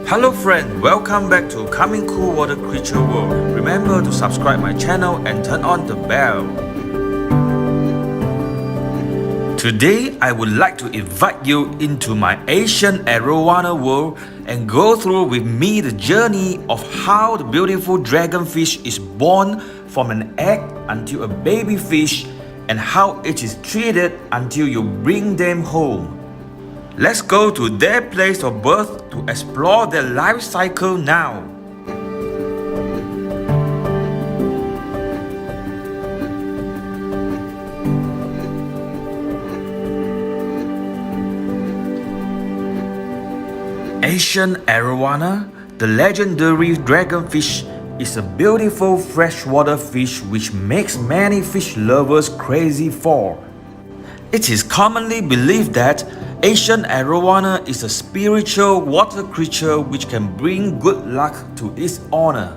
Hello friend, welcome back to Coming Cool Water Creature World. Remember to subscribe my channel and turn on the bell. Today, I would like to invite you into my Asian Arowana world and go through with me the journey of how the beautiful dragonfish is born from an egg until a baby fish and how it is treated until you bring them home. Let's go to their place of birth to explore their life cycle now. Asian Arowana, the legendary dragonfish, is a beautiful freshwater fish which makes many fish lovers crazy for. It is commonly believed that Asian Arowana is a spiritual water creature which can bring good luck to its owner.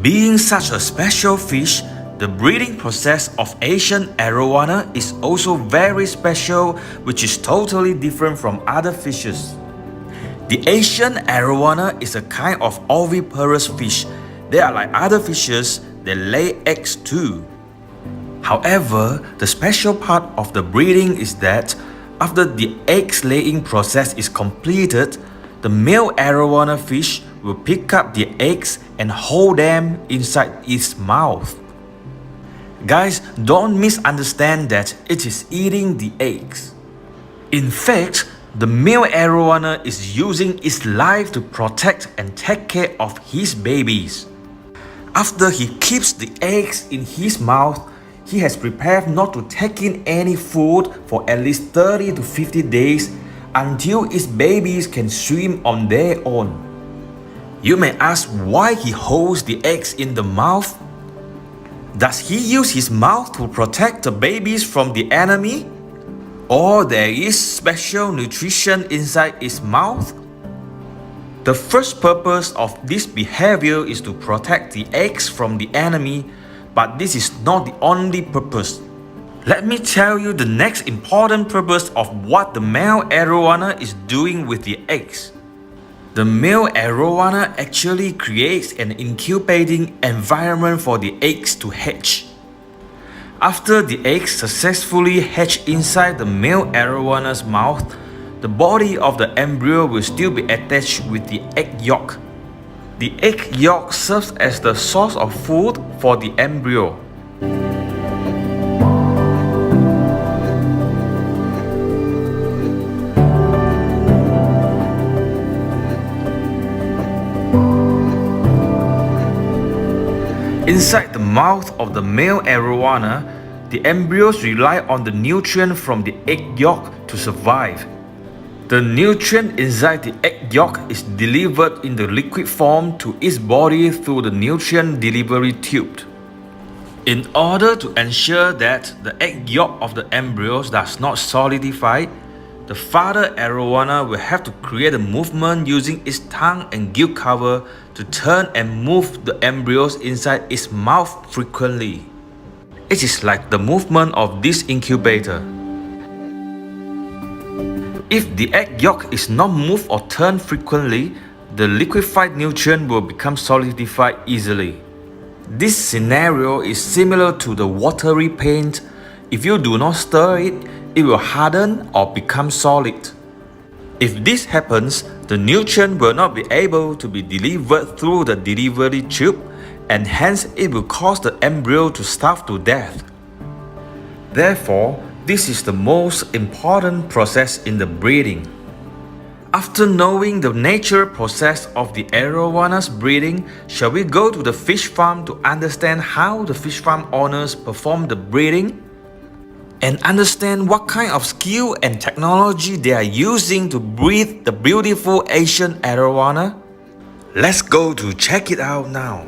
Being such a special fish, the breeding process of Asian Arowana is also very special, which is totally different from other fishes. The Asian Arowana is a kind of oviparous fish. They are like other fishes, they lay eggs too. However, the special part of the breeding is that after the eggs laying process is completed, the male Arowana fish will pick up the eggs and hold them inside its mouth. Guys, don't misunderstand that it is eating the eggs. In fact, the male Arowana is using its life to protect and take care of his babies. After he keeps the eggs in his mouth, he has prepared not to take in any food for at least 30 to 50 days until his babies can swim on their own. You may ask why he holds the eggs in the mouth. Does he use his mouth to protect the babies from the enemy? Or there is special nutrition inside its mouth? The first purpose of this behavior is to protect the eggs from the enemy, but this is not the only purpose. Let me tell you the next important purpose of what the male Arowana is doing with the eggs. The male Arowana actually creates an incubating environment for the eggs to hatch. After the eggs successfully hatch inside the male Arowana's mouth, the body of the embryo will still be attached with the egg yolk. The egg yolk serves as the source of food for the embryo. Inside the mouth of the male Arowana, the embryos rely on the nutrient from the egg yolk to survive. The nutrient inside the egg yolk is delivered in the liquid form to its body through the nutrient delivery tube. In order to ensure that the egg yolk of the embryos does not solidify, the father Arowana will have to create a movement using its tongue and gill cover to turn and move the embryos inside its mouth frequently. It is like the movement of this incubator. If the egg yolk is not moved or turned frequently, the liquefied nutrient will become solidified easily. This scenario is similar to the watery paint. If you do not stir it, it will harden or become solid. If this happens, the nutrient will not be able to be delivered through the delivery tube, and hence it will cause the embryo to starve to death. Therefore, this is the most important process in the breeding. After knowing the natural process of the Arowana's breeding, shall we go to the fish farm to understand how the fish farm owners perform the breeding? And understand what kind of skill and technology they are using to breed the beautiful Asian Arowana? Let's go to check it out now.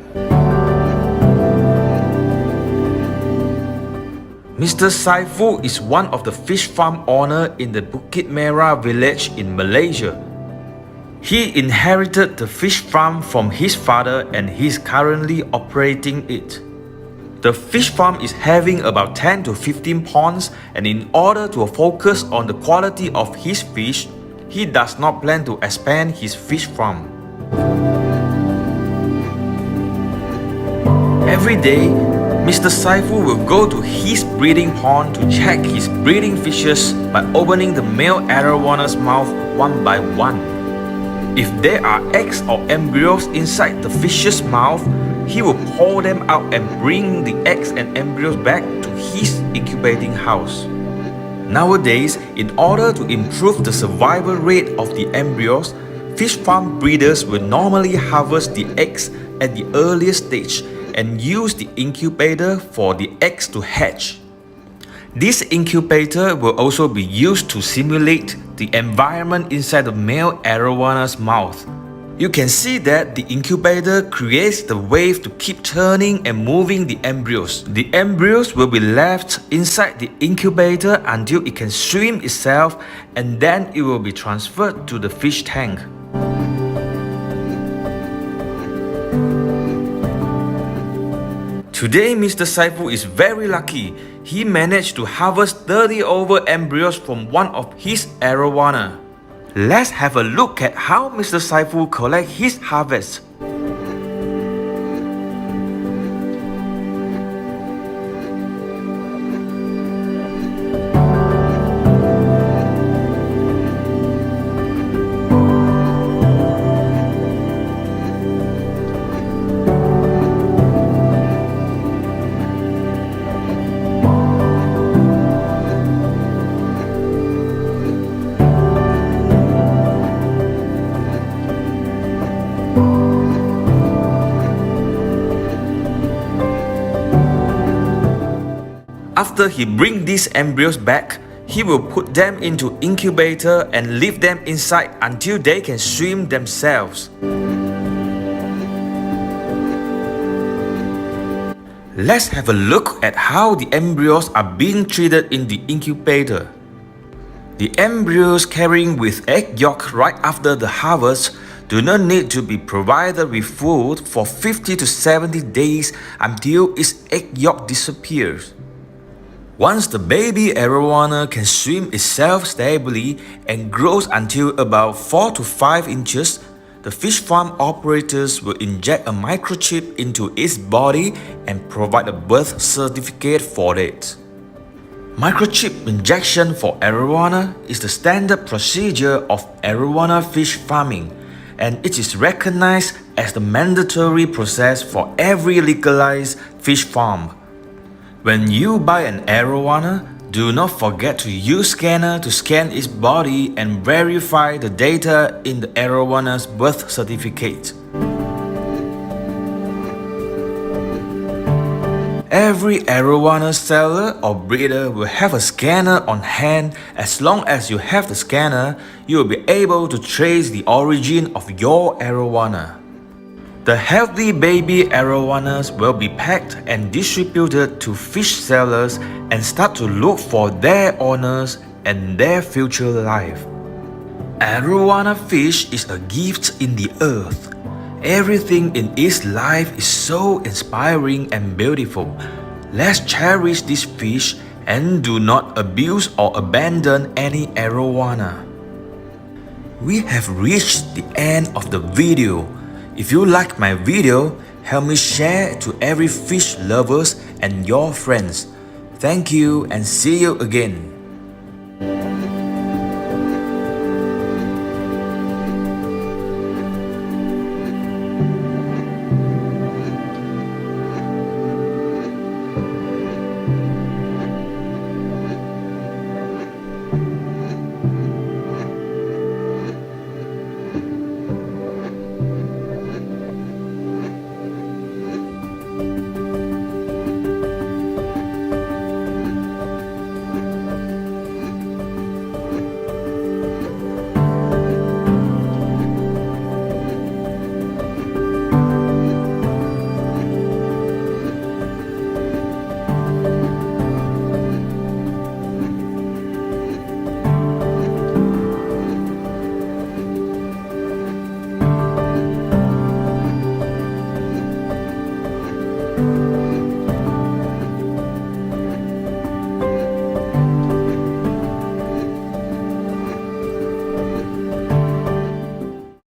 Mr. Saiful is one of the fish farm owners in the Bukit Merah village in Malaysia. He inherited the fish farm from his father and he is currently operating it. The fish farm is having about 10 to 15 ponds, and in order to focus on the quality of his fish, he does not plan to expand his fish farm. Every day, Mr. Saifu will go to his breeding pond to check his breeding fishes by opening the male Arowana's mouth one by one. If there are eggs or embryos inside the fish's mouth, he will pull them out and bring the eggs and embryos back to his incubating house. Nowadays, in order to improve the survival rate of the embryos, fish farm breeders will normally harvest the eggs at the earliest stage and use the incubator for the eggs to hatch. This incubator will also be used to simulate the environment inside the male Arowana's mouth. You can see that the incubator creates the wave to keep turning and moving the embryos. The embryos will be left inside the incubator until it can swim itself, and then it will be transferred to the fish tank. Today, Mr. Saifu is very lucky. He managed to harvest 30 over embryos from one of his Arowana. Let's have a look at how Mr. Saifu collects his harvest. After he brings these embryos back, he will put them into incubator and leave them inside until they can swim themselves. Let's have a look at how the embryos are being treated in the incubator. The embryos carrying with egg yolk right after the harvest do not need to be provided with food for 50 to 70 days until its egg yolk disappears. Once the baby Arowana can swim itself stably and grows until about 4 to 5 inches, the fish farm operators will inject a microchip into its body and provide a birth certificate for it. Microchip injection for Arowana is the standard procedure of Arowana fish farming, and it is recognized as the mandatory process for every legalized fish farm. When you buy an Arowana, do not forget to use scanner to scan its body and verify the data in the Arowana's birth certificate. Every Arowana seller or breeder will have a scanner on hand. As long as you have the scanner, you will be able to trace the origin of your Arowana. The healthy baby Arowanas will be packed and distributed to fish sellers and start to look for their owners and their future life. Arowana fish is a gift in the earth. Everything in its life is so inspiring and beautiful. Let's cherish this fish and do not abuse or abandon any Arowana. We have reached the end of the video. If you like my video, help me share it to every fish lovers and your friends. Thank you and see you again.